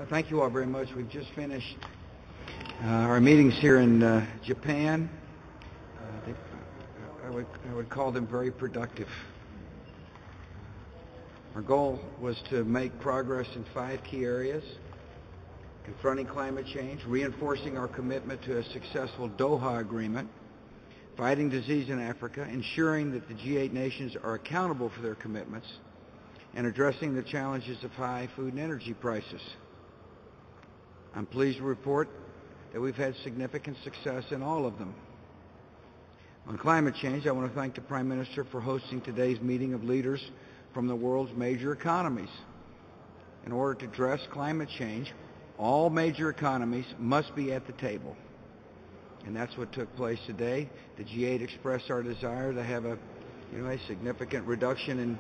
Thank you all very much. We've just finished our meetings here in Japan. I would call them very productive. Our goal was to make progress in 5 key areas: confronting climate change, reinforcing our commitment to a successful Doha Agreement, fighting disease in Africa, ensuring that the G8 nations are accountable for their commitments, and addressing the challenges of high food and energy prices. I'm pleased to report that we've had significant success in all of them. On climate change, I want to thank the Prime Minister for hosting today's meeting of leaders from the world's major economies. In order to address climate change, all major economies must be at the table. And that's what took place today. The G8 expressed our desire to have a significant reduction in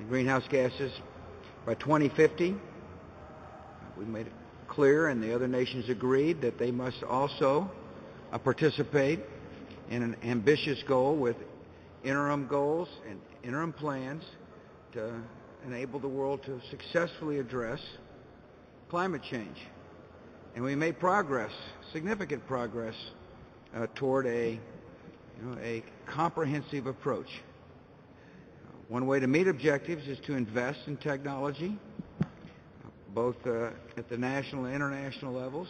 greenhouse gases by 2050. We made it clear, and the other nations agreed, that they must also participate in an ambitious goal with interim goals and interim plans to enable the world to successfully address climate change. And we made progress, significant progress, toward a comprehensive approach. One way to meet objectives is to invest in technology, both at the national and international levels,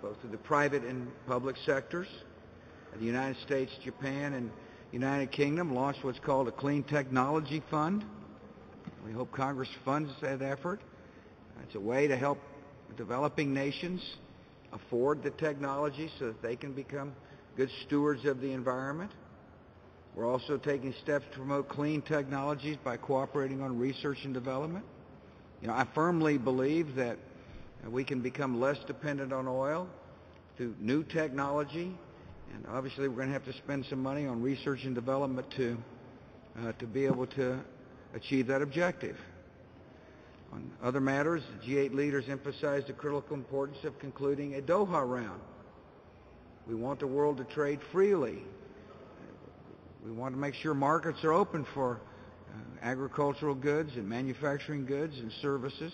both in the private and public sectors. The United States, Japan, and United Kingdom launched what's called a Clean Technology Fund. We hope Congress funds that effort. It's a way to help developing nations afford the technology so that they can become good stewards of the environment. We're also taking steps to promote clean technologies by cooperating on research and development. I firmly believe that we can become less dependent on oil through new technology, and obviously we're going to have to spend some money on research and development to be able to achieve that objective. On other matters, the G8 leaders emphasized the critical importance of concluding a Doha round. We want the world to trade freely. We want to make sure markets are open for agricultural goods and manufacturing goods and services.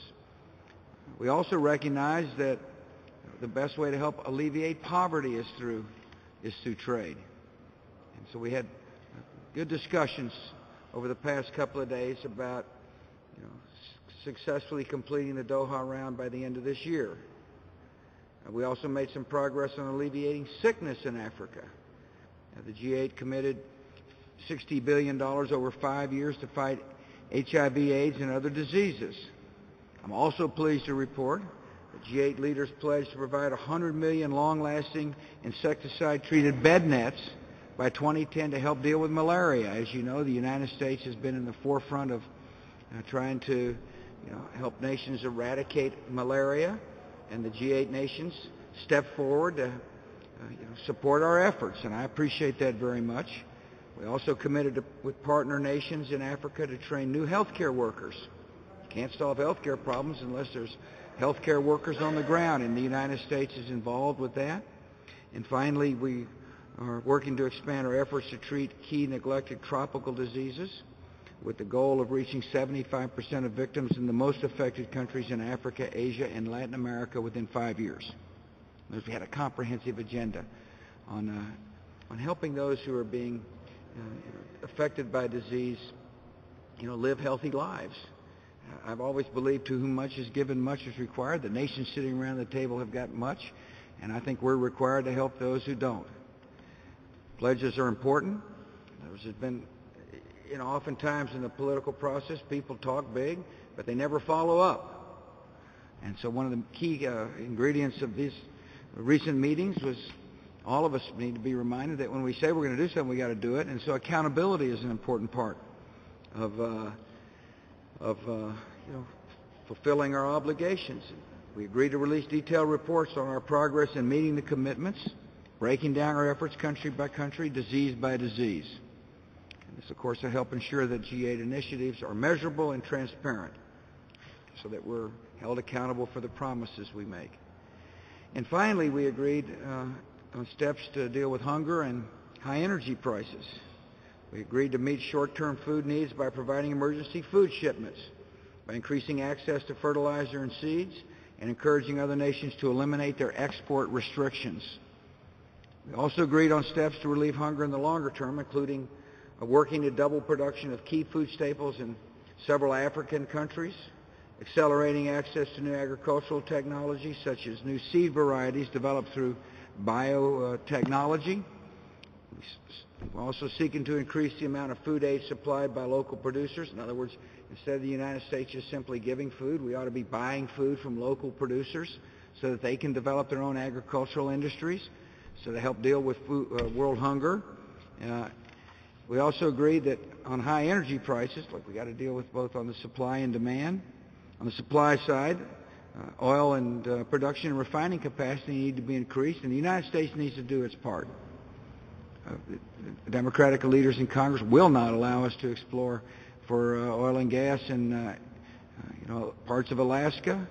We also recognize that the best way to help alleviate poverty is through trade. And so we had good discussions over the past couple of days about successfully completing the Doha round by the end of this year. We also made some progress on alleviating sickness in Africa. The G8 committed $60 billion over 5 years to fight HIV, AIDS, and other diseases. I'm also pleased to report that G8 leaders pledged to provide 100 million long-lasting insecticide-treated bed nets by 2010 to help deal with malaria. As you know, the United States has been in the forefront of trying to help nations eradicate malaria, and the G8 nations stepped forward to support our efforts, and I appreciate that very much. We also committed with partner nations in Africa to train new healthcare workers. You can't solve healthcare problems unless there's healthcare workers on the ground, and the United States is involved with that. And finally, we are working to expand our efforts to treat key neglected tropical diseases with the goal of reaching 75% of victims in the most affected countries in Africa, Asia, and Latin America within 5 years. We had a comprehensive agenda on helping those who are being affected by disease, live healthy lives. I've always believed to whom much is given, much is required. The nations sitting around the table have got much, and I think we're required to help those who don't. Pledges are important. There's been, oftentimes in the political process, people talk big, but they never follow up. And so one of the key ingredients of these recent meetings was all of us need to be reminded that when we say we're going to do something, we got to do it. And so accountability is an important part of fulfilling our obligations. We agreed to release detailed reports on our progress in meeting the commitments, breaking down our efforts country by country, disease by disease. And this, of course, will help ensure that G8 initiatives are measurable and transparent so that we're held accountable for the promises we make. And finally, we agreed on steps to deal with hunger and high energy prices. We agreed to meet short-term food needs by providing emergency food shipments by increasing access to fertilizer and seeds and encouraging other nations to eliminate their export restrictions. We also agreed on steps to relieve hunger in the longer term, including working to double production of key food staples in several African countries, accelerating access to new agricultural technologies such as new seed varieties developed through biotechnology. We're also seeking to increase the amount of food aid supplied by local producers. In other words, instead of the United States just simply giving food, we ought to be buying food from local producers so that they can develop their own agricultural industries, so to help deal with world hunger. We also agreed that on high energy prices, look, we got to deal with both on the supply and demand. On the supply side, oil and production and refining capacity need to be increased, and the United States needs to do its part. The Democratic leaders in Congress will not allow us to explore for oil and gas in parts of Alaska,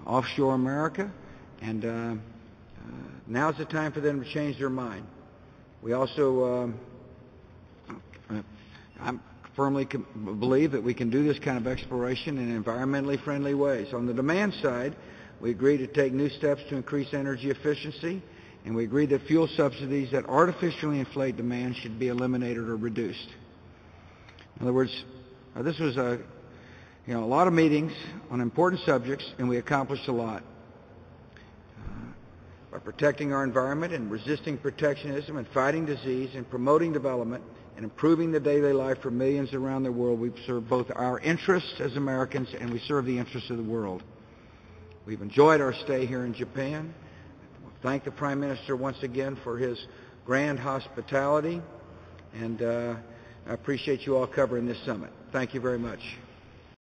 offshore America, and now's the time for them to change their mind. We also I firmly believe that we can do this kind of exploration in environmentally friendly ways. On the demand side, we agreed to take new steps to increase energy efficiency, and we agreed that fuel subsidies that artificially inflate demand should be eliminated or reduced. In other words, this was a lot of meetings on important subjects, and we accomplished a lot. By protecting our environment and resisting protectionism and fighting disease and promoting development and improving the daily life for millions around the world, we serve both our interests as Americans and we serve the interests of the world. We've enjoyed our stay here in Japan. I thank the Prime Minister once again for his grand hospitality, and I appreciate you all covering this summit. Thank you very much.